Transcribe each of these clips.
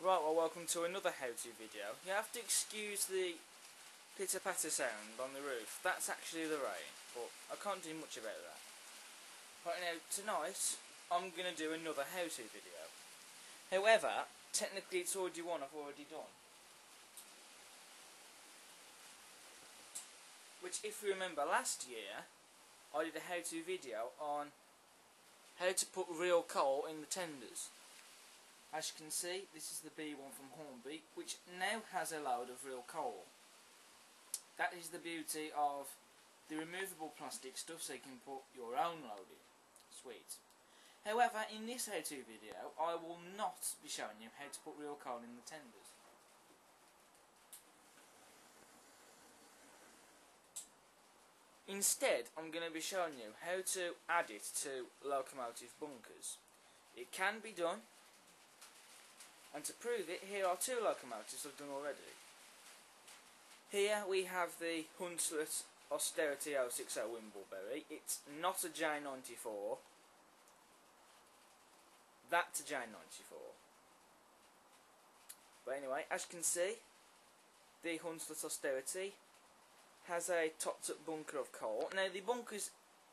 Right, well, welcome to another how-to video. You have to excuse the pitter-patter sound on the roof. That's actually the rain, but I can't do much about that. Right, now, tonight, I'm going to do another how-to video. However, technically it's already one I've already done. Which, if you remember, last year, I did a how-to video on how to put real coal in the tenders. As you can see, this is the B1 from Hornby, which now has a load of real coal. That is the beauty of the removable plastic stuff, so you can put your own load in. Sweet. However, in this how-to video, I will not be showing you how to put real coal in the tenders. Instead, I'm going to be showing you how to add it to locomotive bunkers. It can be done. And to prove it, here are two locomotives I've done already. Here we have the Hunslet Austerity 060 Wimbleberry. It's not a J94. That's a J94. But anyway, as you can see, the Hunslet Austerity has a topped up bunker of coal. Now the bunkers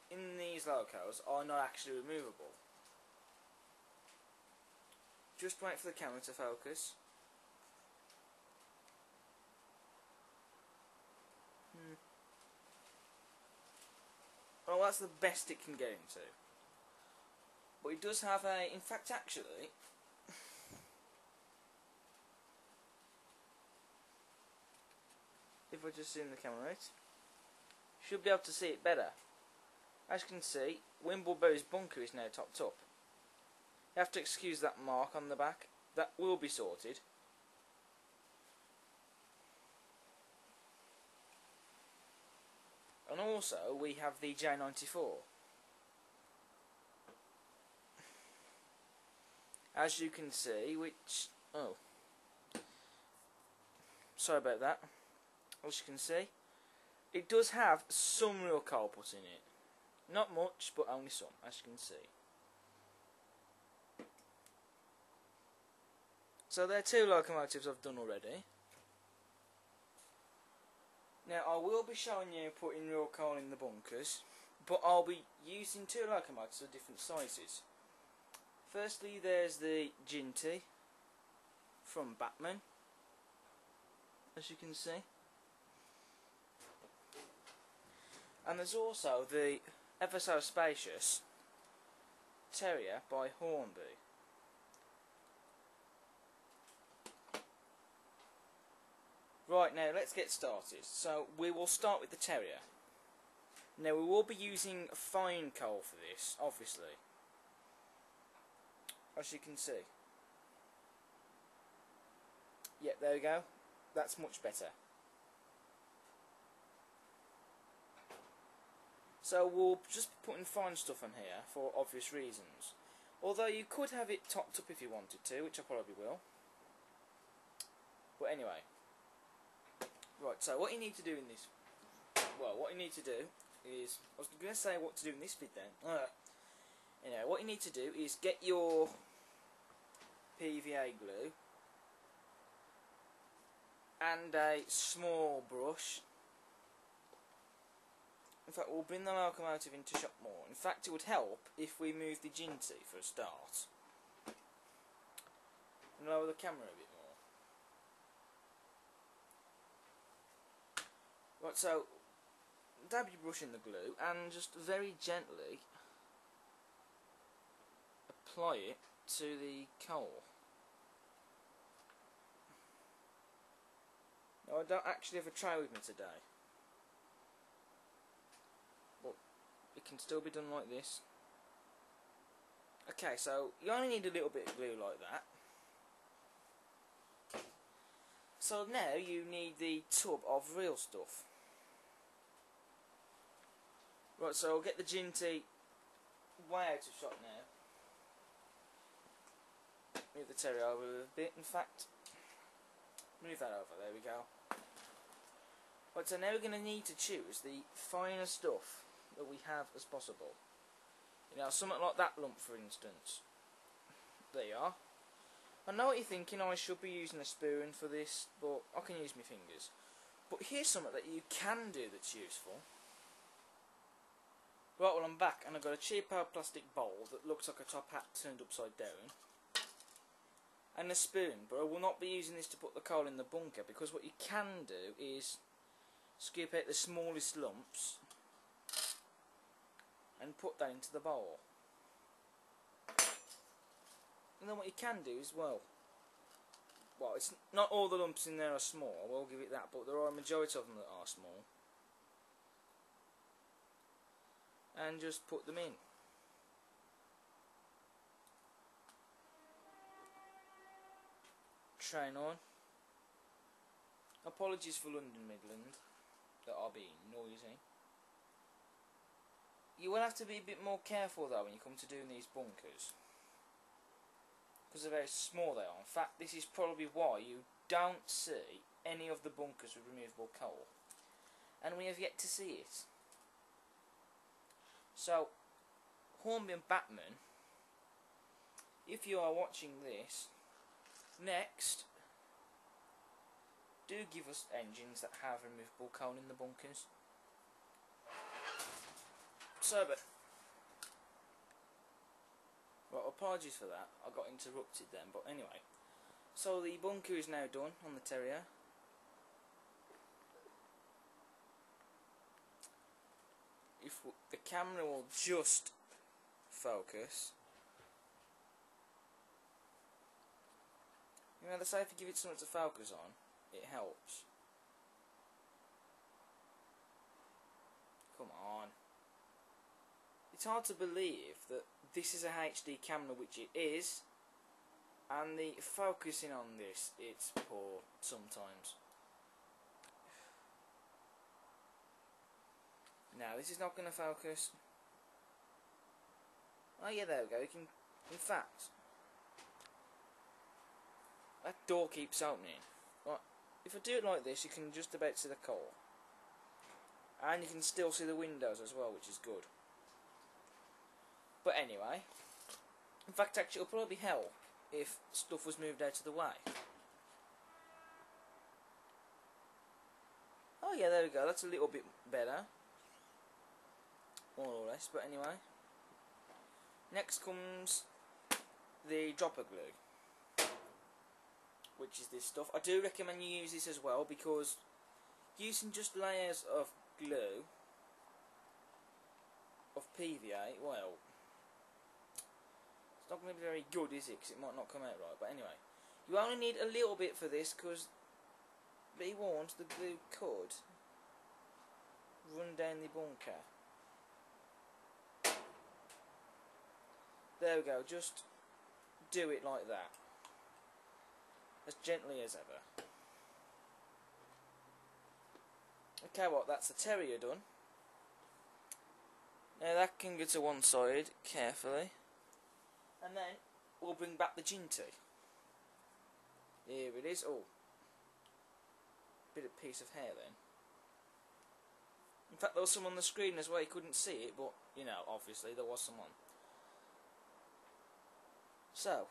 in these locos are not actually removable. Just wait for the camera to focus. Well, that's the best it can get into. But it does have a... In fact, actually... if I just zoom the camera out, should be able to see it better. As you can see, Wimbleberry's bunker is now topped up. You have to excuse that mark on the back. That will be sorted. And also we have the J94. As you can see, which... oh. Sorry about that. As you can see, it does have some real coal put in it. Not much, but only some, as you can see. So there are two locomotives I've done already. Now I will be showing you putting real coal in the bunkers, but I'll be using two locomotives of different sizes. Firstly, there's the Ginty from Batman, as you can see. And there's also the ever so spacious Terrier by Hornby. Right, now let's get started. So we will start with the Terrier. Now we will be using fine coal for this, obviously. As you can see. Yep, there we go. That's much better. So we'll just be putting fine stuff on here for obvious reasons. Although you could have it topped up if you wanted to, which I probably will. But anyway. Right, so what you need to do in this... well, what you need to do is... I was going to say what to do in this bit then. Anyway, what you need to do is get your PVA glue and a small brush. In fact, we'll bring the locomotive into shop more. In fact, it would help if we moved the Ginty for a start. And lower the camera a bit more. Right, so dab your brush in the glue and just very gently apply it to the coal. Now I don't actually have a tray with me today, but it can still be done like this. Okay, so you only need a little bit of glue like that. So now you need the tub of real stuff. Right, so I'll get the Ginty way out of shot now. Move the Terrier over a bit, in fact. Move that over, there we go. Right, so now we're going to need to choose the finer stuff that we have as possible. You know, something like that lump, for instance. There you are. I know what you're thinking, I should be using a spoon for this, but I can use my fingers. But here's something that you can do that's useful. Right, well I'm back and I've got a cheap plastic bowl that looks like a top hat turned upside down. And a spoon, but I will not be using this to put the coal in the bunker, because what you can do is scoop out the smallest lumps and put that into the bowl. And then what you can do is, well, it's not all the lumps in there are small, I will give it that, but there are a majority of them that are small. And just put them in. Train on. Apologies for London Midland that are being noisy. You will have to be a bit more careful though when you come to doing these bunkers, because they're very small they are. In fact, this is probably why you don't see any of the bunkers with removable coal, and we have yet to see it. So, Hornby and Batman, if you are watching this, next, do give us engines that have removable coal in the bunkers. So, but well, apologies for that, I got interrupted then, but anyway. So the bunker is now done on the Terrier. If the camera will just focus. You know, they say if you give it something to focus on, it helps. Come on. It's hard to believe that this is a HD camera, which it is, and the focusing on this, it's poor sometimes. Now, this is not going to focus. Oh yeah, there we go. You can, in fact, that door keeps opening. Right, if I do it like this, you can just about see the coal, and you can still see the windows as well, which is good. But anyway, in fact, actually, it'll probably help if stuff was moved out of the way. Oh yeah, there we go. That's a little bit better, more or less. But anyway, next comes the dropper glue, which is this stuff. I do recommend you use this as well, because using just layers of glue, of PVA, well, it's not going to be very good, is it? Because it might not come out right. But anyway, you only need a little bit for this, because be warned, the glue could run down the bunker. There we go, just do it like that, as gently as ever. Okay, well, that's the Terrier done. Now that can go to one side carefully, and then we'll bring back the Ginty. Here it is. Oh, bit of piece of hair then. In fact, there was some on the screen as well. You couldn't see it, but you know, obviously there was some on. So,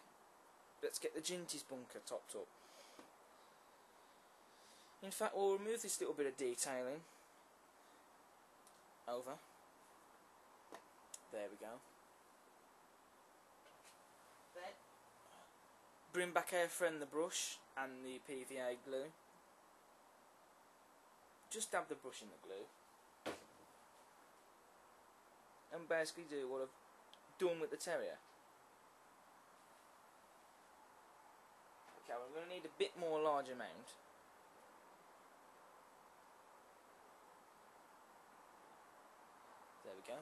let's get the Ginty's bunker topped up. In fact, we'll remove this little bit of detailing. Over. There we go. Then, bring back our friend the brush and the PVA glue. Just dab the brush in the glue. And basically do what I've done with the Terrier. Okay, we're going to need a bit more large amount. There we go.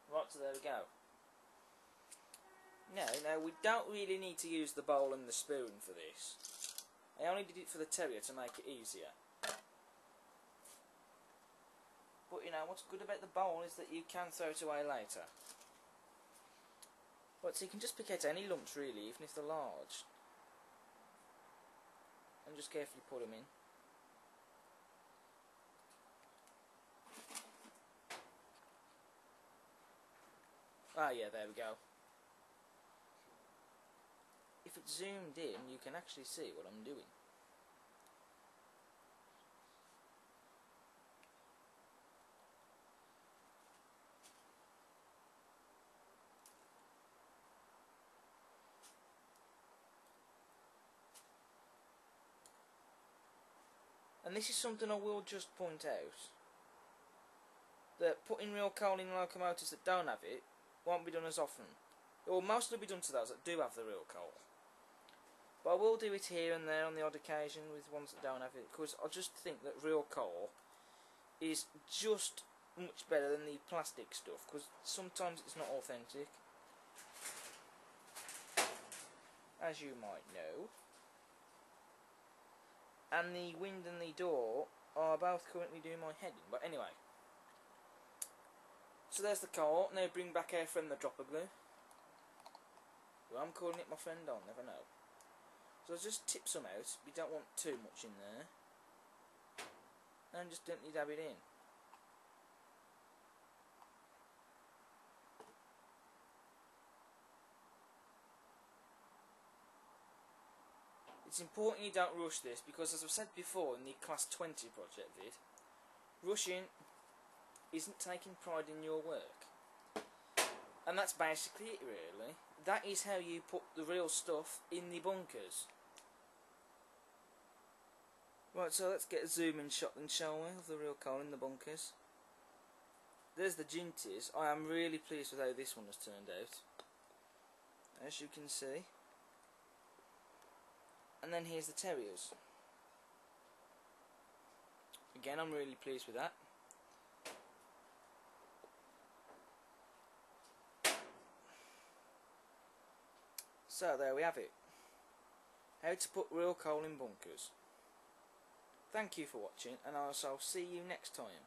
Right, so there we go. Now we don't really need to use the bowl and the spoon for this. I only did it for the Terrier to make it easier. But you know, what's good about the bowl is that you can throw it away later. But so you can just pick out any lumps really, even if they're large. just carefully put them in. Ah, yeah, there we go. If it's zoomed in, you can actually see what I'm doing. And this is something I will just point out, that putting real coal in locomotives that don't have it won't be done as often. It will mostly be done to those that do have the real coal. But I will do it here and there on the odd occasion with ones that don't have it, because I just think that real coal is just much better than the plastic stuff, because sometimes it's not authentic, as you might know. And the wind and the door are both currently doing my head in. But anyway, so there's the coal. Now bring back our friend the dropper glue. Well, I'm calling it my friend, I'll never know. So I'll just tip some out. We don't want too much in there. And just gently dab it in. It's important you don't rush this, because as I've said before in the Class 20 project vid, rushing isn't taking pride in your work. And that's basically it, really. That is how you put the real stuff in the bunkers. Right, so let's get a zoom in shot then, shall we, of the real coal in the bunkers. There's the Ginties. I am really pleased with how this one has turned out, as you can see. And then here's the Terriers. Again, I'm really pleased with that. So there we have it. How to put real coal in bunkers. Thank you for watching, and I shall see you next time.